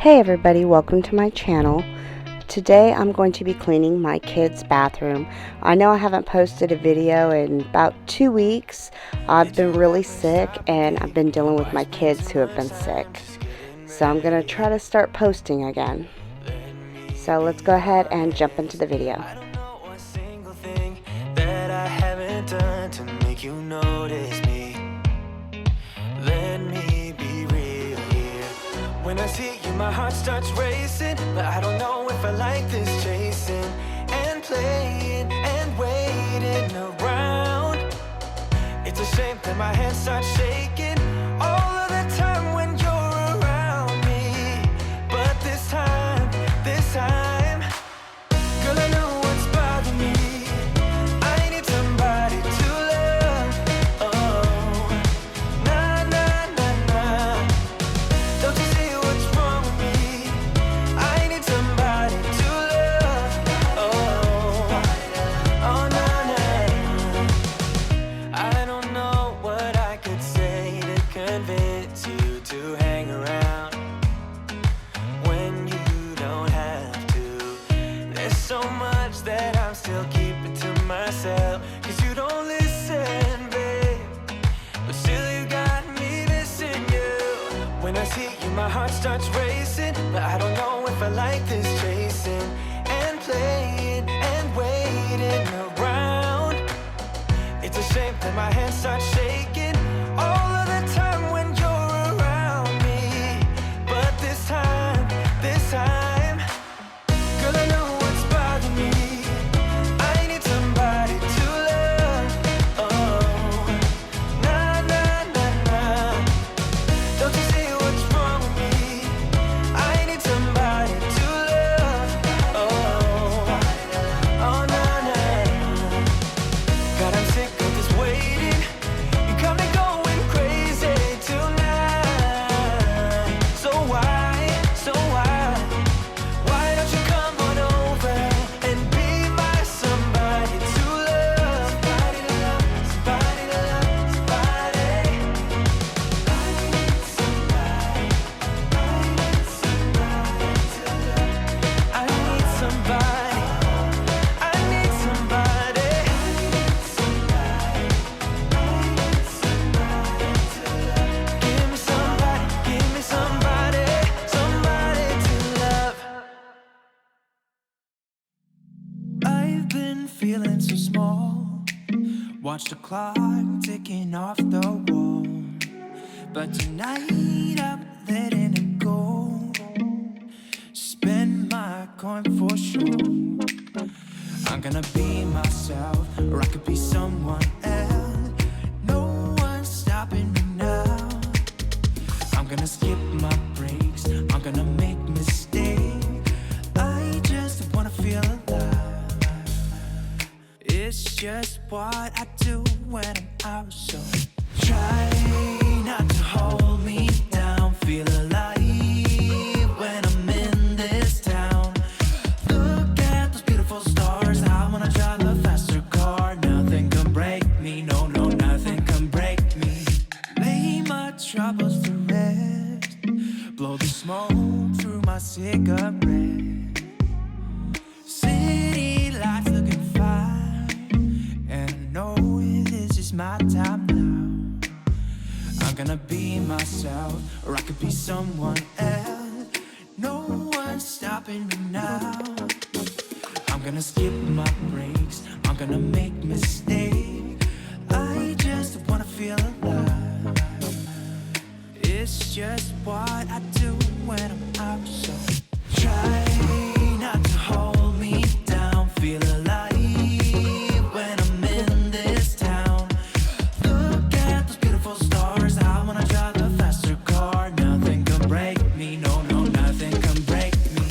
Hey everybody, welcome to my channel. Today I'm going to be cleaning my kids' bathroom. I know I haven't posted a video in about 2 weeks. I've been really sick and I've been dealing with my kids who have been sick. So I'm going to try to start posting again. So let's go ahead and jump into the video. I don't know one single thing that I haven't done to make you notice me. Let me be real here. When I see you, my heart starts racing, but I don't know if I like this chasing and playing and waiting around. It's a shame that my hands start shaking all of the time when you're around me. But this time, girl, I know what's bothering me. I need somebody to love. Oh, nah, nah, nah, nah. Don't you see what's wrong with me? I need somebody to love. Oh, oh, nah, nah. I don't know what I could say to convince you to hang around when you don't have to. There's so much that I'm still keeping to myself, 'cause you don't listen, babe. But still you got me missing you. When I see you, my heart starts racing, but I don't know if I like this chasing and playing and waiting around. It's a shame that my hands start shaking all of the time when you're around me. But this time, girl, I know what's bothering me. I need somebody to love. Oh, nah, nah, nah, nah. Don't you see what's wrong with me? I need somebody to love. Oh, oh, nah, nah. God, I'm sick of this waiting. You got me going crazy tonight. So why don't you come on over and be my somebody to love? Somebody to love, somebody to love, somebody. I need somebody, I need somebody to love. I need somebody, I need somebody. Give me somebody, somebody to love. I've been feeling so small. Watch the clock ticking off the wall. But tonight I'm letting it go. Spend my coin for sure. I'm gonna be myself, or I could be someone else. No one's stopping me now. I'm gonna skip my breaks, I'm gonna make mistakes. I just wanna feel alive. It's just what I do when I'm out, so try not to hold me down. Feel alive when I'm in this town. Look at those beautiful stars. I wanna drive a faster car. Nothing can break me, no, no, nothing can break me. Lay my troubles to rest. Blow the smoke through my cigarette. City lights looking fine, and I know this is my time now. I'm gonna be myself, or I could be someone else. No one's stopping me now. I'm gonna skip my breaks, I'm gonna make mistakes. I just wanna feel alive. It's just what I do when I'm out, so try not to hold me down. Feel alive when I'm in this town. Look at those beautiful stars. I wanna drive a faster car. Nothing can break me, no, no, nothing can break me.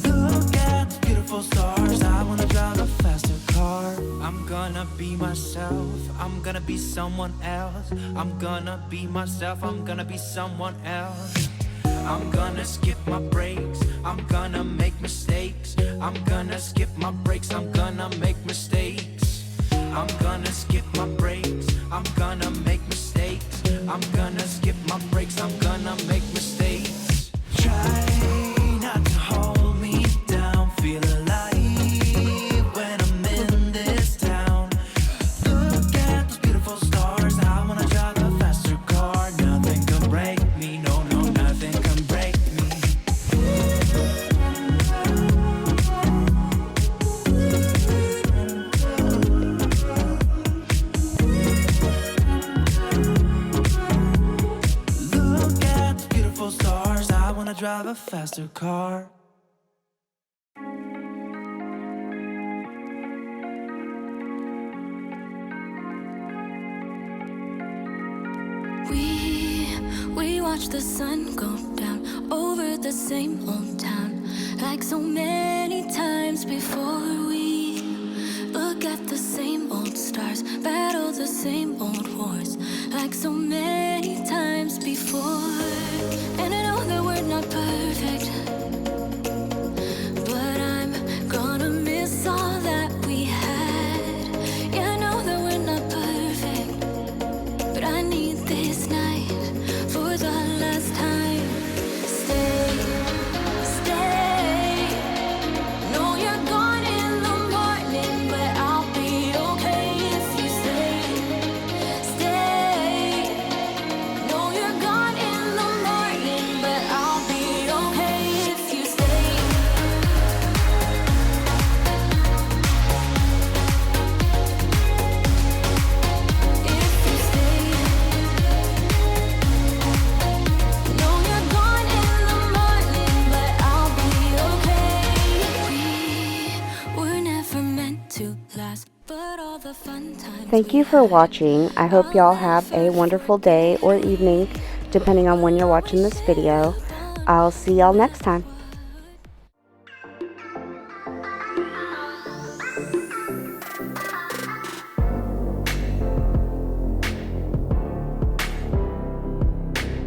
Look at the beautiful stars. I wanna drive a faster car. I'm gonna be myself, I'm gonna be someone else. I'm gonna be myself, I'm gonna be someone else. I'm gonna skip my breaks, I'm gonna make mistakes. I'm gonna skip my breaks, I'm gonna make mistakes. I'm gonna skip my breaks, I'm gonna make mistakes. I'm gonna skip my breaks, I'm gonna make mistakes. Try not to hold me down, feel alive when I'm in this town. Look at those beautiful stars, I wanna drive a faster car. Nothing can break me, no, no, nothing can break me. Look at the beautiful stars, I wanna drive a faster car. We watch the sun go down over the same old town, like so many times before. We look at the same old stars, battle the same old wars, like so many times before. And I know that we're not perfect, but I'm gonna miss all that we had. Yeah, I know that we're not perfect, but I need this night for the last time. Stay, stay. No, you're gone in the morning, but I'll be okay if you stay. Stay. No, you're gone in the morning, but I'll be okay if you stay. If you stay. No, you're gone in the morning, but I'll be okay. We were never meant to last, but all the fun times. Thank you for watching. I hope y'all have a wonderful day or evening, depending on when you're watching this video. I'll see y'all next time.